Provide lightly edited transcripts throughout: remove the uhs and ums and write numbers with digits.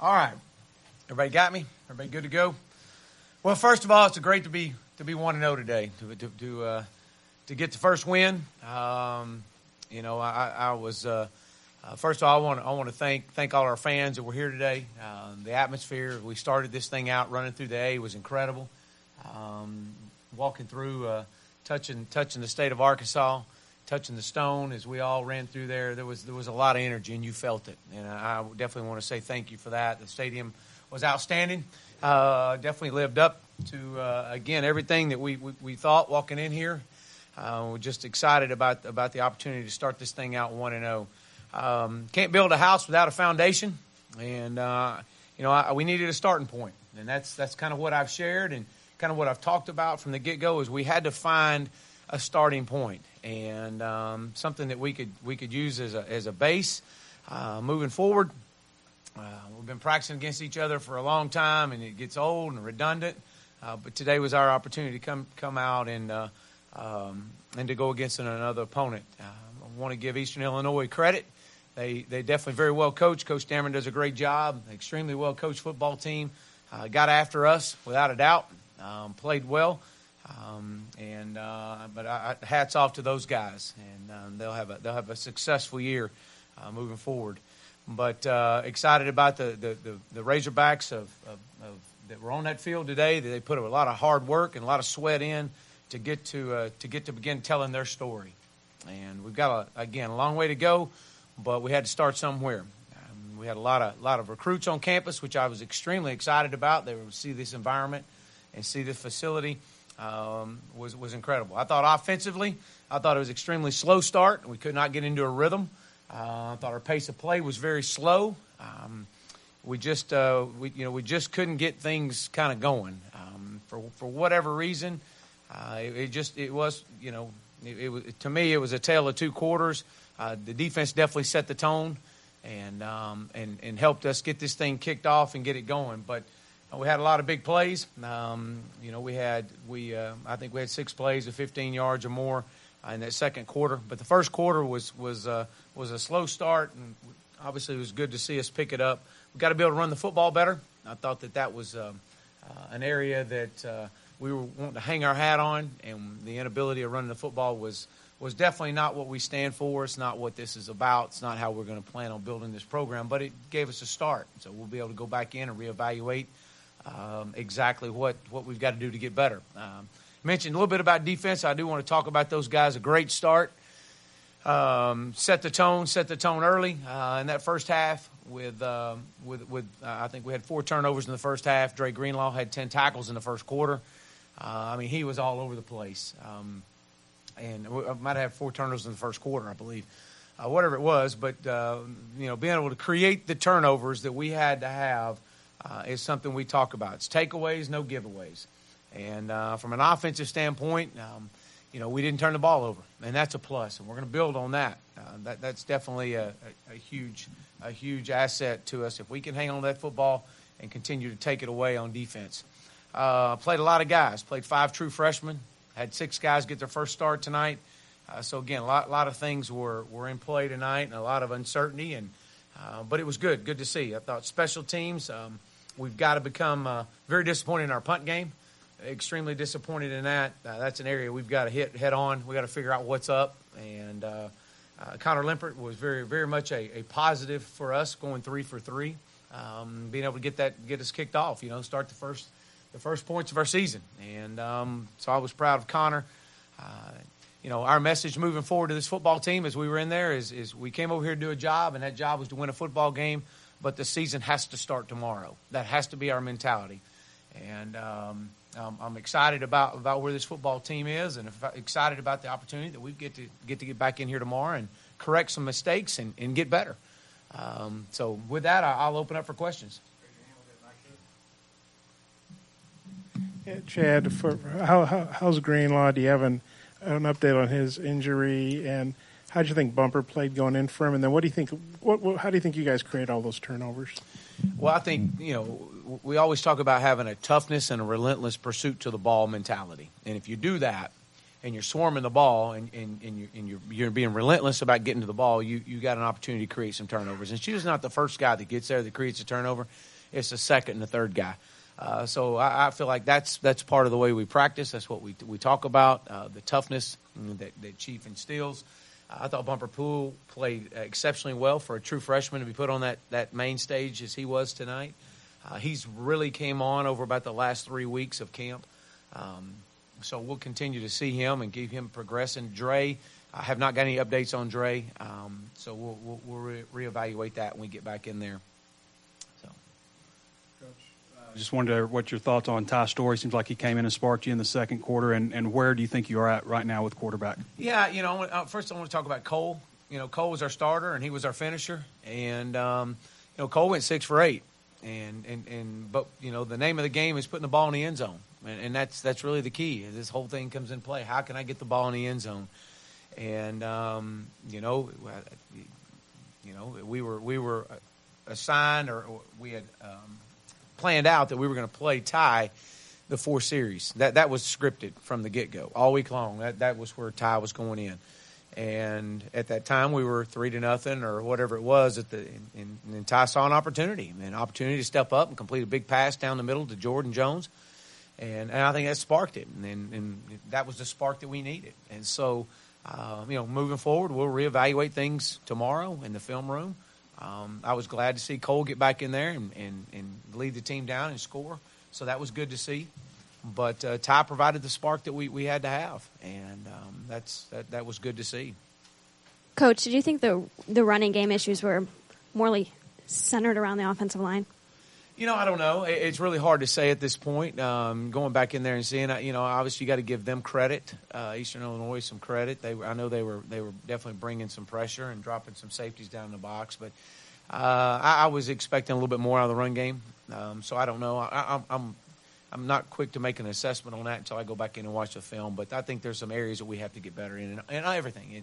All right. Everybody got me? Everybody good to go? Well, first of all, it's great to be 1-0 today, to get the first win. I was first of all, I want to thank all our fans that were here today. The atmosphere, we started this thing out running through the A was incredible. Walking through, touching the state of Arkansas, touching the stone as we all ran through there. There was a lot of energy, and you felt it. And I definitely want to say thank you for that. The stadium was outstanding. Definitely lived up to, again, everything that we thought walking in here. We're just excited about the opportunity to start this thing out 1-0. Can't build a house without a foundation, and we needed a starting point, and that's kind of what I've shared and kind of what I've talked about from the get-go is we had to find a starting point and something that we could use as a base moving forward. We've been practicing against each other for a long time, and it gets old and redundant. But today was our opportunity to come out and to go against another opponent. I want to give Eastern Illinois credit. They definitely very well coached. Coach Dameron does a great job. Extremely well coached football team. Got after us without a doubt. Played well. But hats off to those guys, and they'll have a successful year moving forward. But excited about the Razorbacks that were on that field today. They put a lot of hard work and a lot of sweat in to get to begin telling their story. And we've got a long way to go, but we had to start somewhere. We had a lot of recruits on campus, which I was extremely excited about. They would see this environment and see this facility. Was incredible. I thought offensively, it was extremely slow start. We could not get into a rhythm. I thought our pace of play was very slow. We just couldn't get things kind of going for whatever reason. To me it was a tale of two quarters. The defense definitely set the tone and helped us get this thing kicked off and get it going. But we had a lot of big plays. I think we had 6 plays of 15 yards or more in that second quarter. But the first quarter was a slow start, and obviously it was good to see us pick it up. We've got to be able to run the football better. I thought that was an area that we were wanting to hang our hat on, and the inability of running the football was definitely not what we stand for. It's not what this is about. It's not how we're going to plan on building this program, but it gave us a start. So we'll be able to go back in and reevaluate exactly what we've got to do to get better. Mentioned a little bit about defense. I do want to talk about those guys. A great start. Set the tone early in that first half with I think we had 4 turnovers in the first half. Dre Greenlaw had 10 tackles in the first quarter. He was all over the place. And I might have 4 turnovers in the first quarter, I believe. Whatever it was, but being able to create the turnovers that we had to have is something we talk about. It's takeaways, no giveaways. And from an offensive standpoint, we didn't turn the ball over, and that's a plus. And we're going to build on that. That's definitely a huge asset to us if we can hang on to that football and continue to take it away on defense. Played a lot of guys. Played 5 true freshmen. Had 6 guys get their first start tonight. So again, a lot of things were in play tonight, and a lot of uncertainty. But it was good to see. I thought special teams. We've got to become very disappointed in our punt game. Extremely disappointed in that. That's an area we've got to hit head on. We've got to figure out what's up. And Connor Limpert was very, very much a positive for us, going 3 for 3, being able to get us kicked off. Start the first points of our season. And so I was proud of Connor. Our message moving forward to this football team as we were in there is we came over here to do a job, and that job was to win a football game. But the season has to start tomorrow. That has to be our mentality. And I'm excited about where this football team is, and excited about the opportunity that we get to get back in here tomorrow and correct some mistakes and get better. So with that, I'll open up for questions. Yeah, Chad, how's Greenlaw? Do you have an update on his injury, and how do you think Bumper played going in for him? And then what do you think? How do you think you guys create all those turnovers? Well, I think we always talk about having a toughness and a relentless pursuit to the ball mentality, and if you do that, and you're swarming the ball, and you're being relentless about getting to the ball, you got an opportunity to create some turnovers. And she was not the first guy that gets there that creates a turnover. it's the second and the third guy. So I feel like that's part of the way we practice. That's what we talk about, the toughness that Chief instills. I thought Bumper Poole played exceptionally well for a true freshman to be put on that main stage as he was tonight. He's really came on over about the last 3 weeks of camp. So we'll continue to see him and keep him progressing. Dre, I have not got any updates on Dre, so we'll reevaluate that when we get back in there. So, Coach, just wondered what your thoughts on Ty Storey. Seems like he came in and sparked you in the second quarter, and where do you think you are at right now with quarterback? Yeah, first I want to talk about Cole. Cole was our starter and he was our finisher, and Cole went 6 for 8. But the name of the game is putting the ball in the end zone, and that's really the key. This whole thing comes in play. How can I get the ball in the end zone? And we were assigned, or we had planned out that we were going to play Ty the 4 series. That was scripted from the get go all week long. That was where Ty was going in. And at that time, we were 3-0 or whatever it was. And Ty saw an opportunity to step up and complete a big pass down the middle to Jordan Jones, and I think that sparked it. And that was the spark that we needed. And so, moving forward, we'll reevaluate things tomorrow in the film room. I was glad to see Cole get back in there and lead the team down and score. So that was good to see. But Ty provided the spark that we had to have, and that was good to see. Coach, did you think the running game issues were more centered around the offensive line? I don't know. It's really hard to say at this point. Going back in there and seeing, obviously you got to give them credit, Eastern Illinois some credit. I know they were definitely bringing some pressure and dropping some safeties down in the box, but I was expecting a little bit more out of the run game. So I don't know. I'm not quick to make an assessment on that until I go back in and watch the film. But I think there's some areas that we have to get better in, and everything.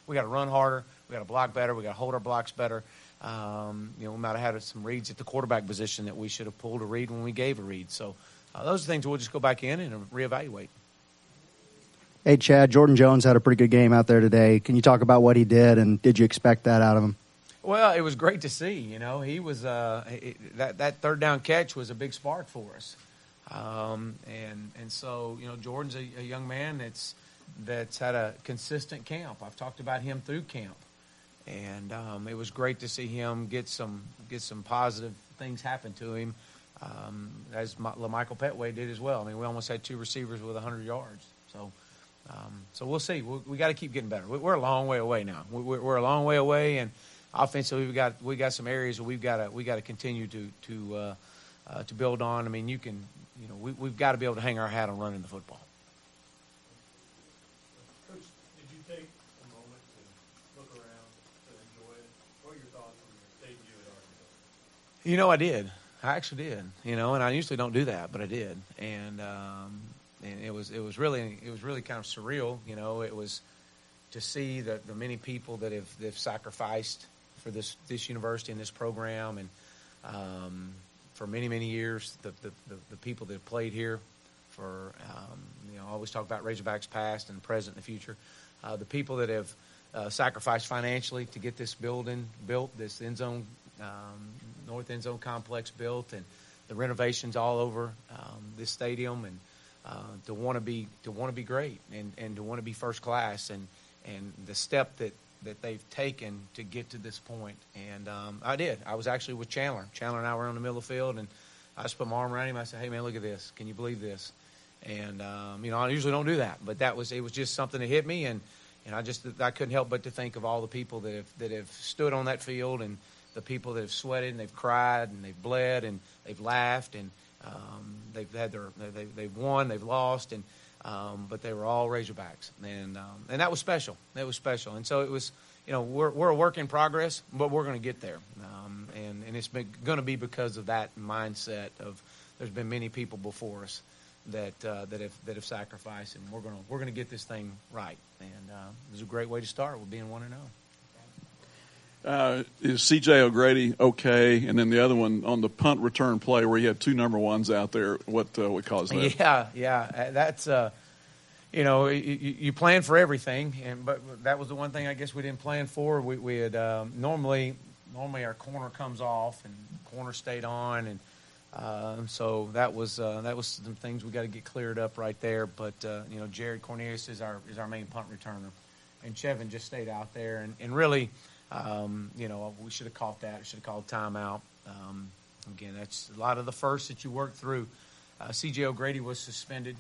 We got to run harder, we got to block better, we got to hold our blocks better. We might have had some reads at the quarterback position that we should have pulled a read when we gave a read. So those are things we'll just go back in and reevaluate. Hey, Chad, Jordan Jones had a pretty good game out there today. Can you talk about what he did, and did you expect that out of him? Well, it was great to see. He was that third down catch was a big spark for us. And so Jordan's a young man that's had a consistent camp. I've talked about him through camp, and it was great to see him get some positive things happen to him, as LaMichael Petway did as well. I mean, we almost had 2 receivers with 100 yards. So we'll see. We got to keep getting better. We're a long way away now. We're a long way away, and offensively we got some areas that we got to continue to build on. I mean, we've got to be able to hang our hat on running the football. Coach, did you take a moment to look around, to enjoy it? What are your thoughts on your debut at Arkansas? I did. I actually did. And I usually don't do that, but I did. And it was really kind of surreal. It was to see the many people that have sacrificed for this university and this program, and for many years, the people that have played here for, I always talk about Razorbacks past and present and the future. The people that have sacrificed financially to get this building built, this end zone, north end zone complex built, and the renovations all over this stadium, and to want to be great and to want to be first class, and the step that they've taken to get to this point. And I did. I was actually with Chandler. Chandler and I were on the middle of the field, and I just put my arm around him. I said, "Hey, man, look at this. Can you believe this?" And I usually don't do that, but it was just something that hit me, and I couldn't help but to think of all the people that have stood on that field, and the people that have sweated and they've cried and they've bled and they've laughed, and they've won, they've lost, and but they were all Razorbacks, and that was special. That was special, and so it was. We're a work in progress, but we're going to get there, and it's going to be because of that mindset of there's been many people before us that have sacrificed, and we're going to get this thing right, and it was a great way to start with being 1-0. Is C.J. O'Grady okay? And then the other one on the punt return play where you had 2 number 1s out there, what caused that? Yeah, that's you plan for everything, but that was the one thing I guess we didn't plan for. We had normally our corner comes off and corner stayed on, and So that was some things we got to get cleared up right there. But Jared Cornelius is our main punt returner, and Chevin just stayed out there. And really, we should have caught that. Should have called timeout. Again, that's a lot of the firsts that you work through. C.J. O'Grady was suspended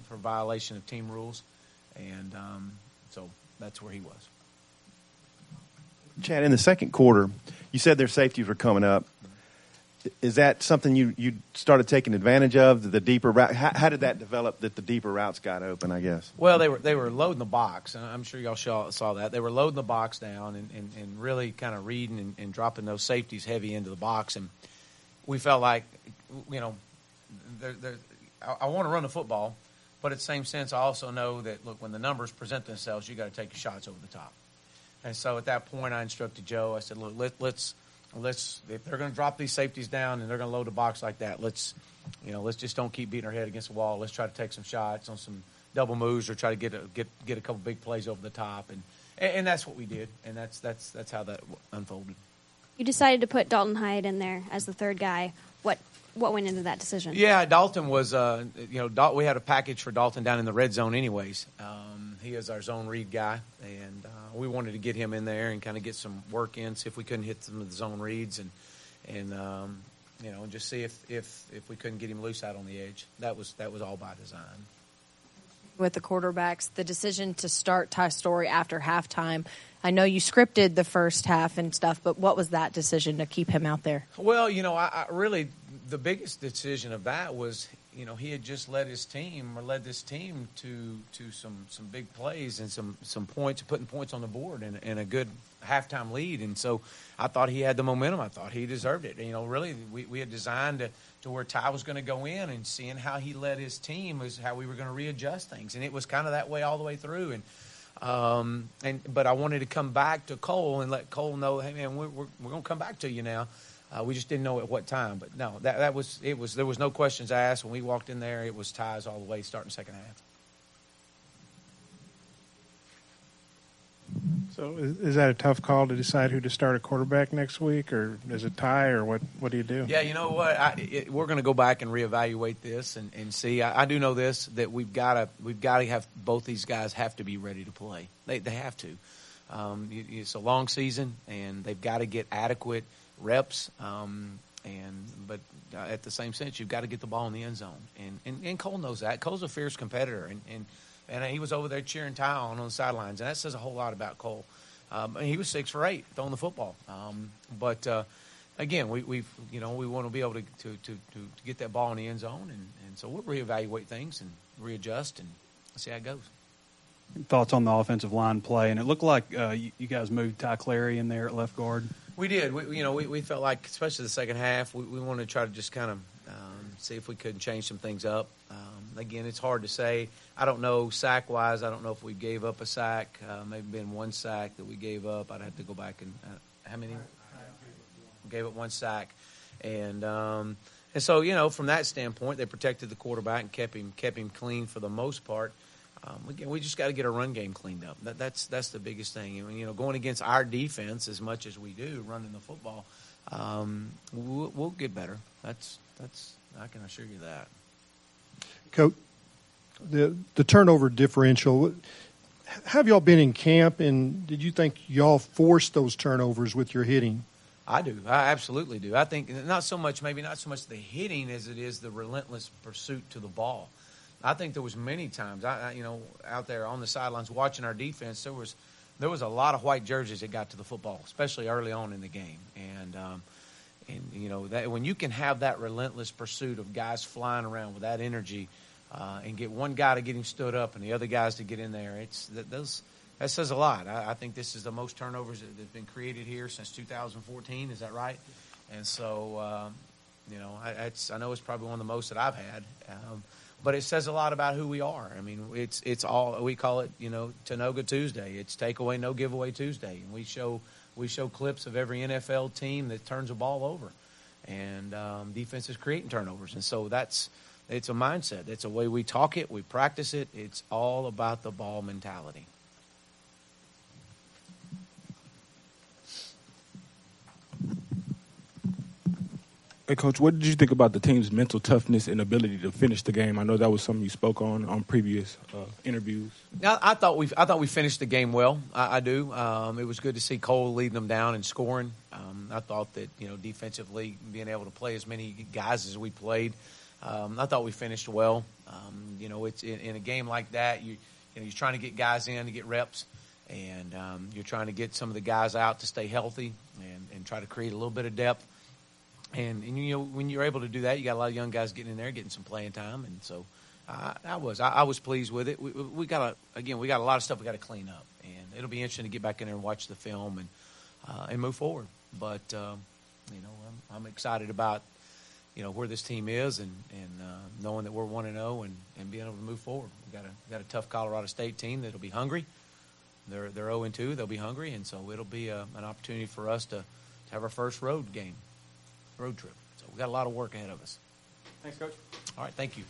for violation of team rules, and so that's where he was. Chad, in the second quarter, you said their safeties were coming up. Is that something you started taking advantage of, the deeper route? How did that develop that the deeper routes got open, I guess? Well, they were loading the box, and I'm sure y'all saw that. They were loading the box down and really kind of reading and dropping those safeties heavy into the box. And we felt like, I want to run the football, but at the same sense, I also know that, look, when the numbers present themselves, you got to take your shots over the top. And so at that point, I instructed Joe. I said, look, let's if they're going to drop these safeties down and they're going to load the box like that, let's just don't keep beating our head against the wall. Let's try to take some shots on some double moves or try to get a couple big plays over the top, and that's what we did, and that's how that unfolded. You decided to put Dalton Hyde in there as the third guy. What went into that decision? Yeah, Dalton was, we had a package for Dalton down in the red zone anyways. He is our zone read guy, and we wanted to get him in there and kind of get some work in, see if we couldn't hit some of the zone reads and just see if we couldn't get him loose out on the edge. That was all by design. With the quarterbacks, the decision to start Ty Storey after halftime, I know you scripted the first half and stuff, but what was that decision to keep him out there? Well, I really, the biggest decision of that was, he had just led this team to some big plays and some points, putting points on the board and a good halftime lead. And so I thought he had the momentum. I thought he deserved it. Really, we had designed to where Ty was going to go in, and seeing how he led his team was how we were going to readjust things. And it was kind of that way all the way through. But I wanted to come back to Cole and let Cole know, hey man, we're going to come back to you now. We just didn't know at what time. But no, there was no questions asked when we walked in there. It was ties all the way starting second half. So is that a tough call to decide who to start a quarterback next week, or is it Ty, or what do you do? Yeah, you know what? We're going to go back and reevaluate this and see. I do know this, that we've got to have both these guys have to be ready to play. They have to. It's a long season, and they've got to get adequate reps. But at the same sense, you've got to get the ball in the end zone. And Cole knows that. Cole's a fierce competitor, and he was over there cheering Ty on the sidelines, and that says a whole lot about Cole. He was 6 for 8 throwing the football. Again, we want to be able to get that ball in the end zone, and so we'll reevaluate things and readjust and see how it goes. Thoughts on the offensive line play, and it looked like you guys moved Ty Clary in there at left guard. We did. We felt like, especially the second half, we wanted to try to just kind of see if we could change some things up. Again, it's hard to say. I don't know sack-wise. I don't know if we gave up a sack. Maybe been one sack that we gave up. I'd have to go back and how many? Gave up 1 sack, and so from that standpoint, they protected the quarterback and kept him clean for the most part. Again, we just got to get our run game cleaned up. That's the biggest thing. Going against our defense as much as we do, running the football, we'll get better. That's I can assure you that. Coach, the turnover differential. Have y'all been in camp, and did you think y'all forced those turnovers with your hitting? I do. I absolutely do. I think not so much the hitting as it is the relentless pursuit to the ball. I think there was many times out there on the sidelines watching our defense. There was a lot of white jerseys that got to the football, especially early on in the game, and that when you can have that relentless pursuit of guys flying around with that energy, and get one guy to get him stood up and the other guys to get in there, that says a lot. I think this is the most turnovers that have been created here since 2014. Is that right? And so I know it's probably one of the most that I've had. But it says a lot about who we are. I mean, it's all, we call it, Tanoga Tuesday. It's takeaway, no giveaway Tuesday. And we show clips of every NFL team that turns a ball over, and defense is creating turnovers. And so it's a mindset. It's a way we talk it, we practice it. It's all about the ball mentality. Hey, Coach, what did you think about the team's mental toughness and ability to finish the game? I know that was something you spoke on previous interviews. I thought we finished the game well. I do. It was good to see Cole leading them down and scoring. I thought that defensively, being able to play as many guys as we played, I thought we finished well. It's in a game like that, you're trying to get guys in to get reps, and you're trying to get some of the guys out to stay healthy and try to create a little bit of depth. And when you're able to do that, you got a lot of young guys getting in there, getting some playing time, and so I was pleased with it. We got a lot of stuff we got to clean up, and it'll be interesting to get back in there and watch the film and move forward. But I'm excited about where this team is and knowing that we're 1-0 and being able to move forward. We got a tough Colorado State team that'll be hungry. They're 0-2. They'll be hungry, and so it'll be an opportunity for us to have our first road trip. So we got a lot of work ahead of us. Thanks, Coach. All right, thank you.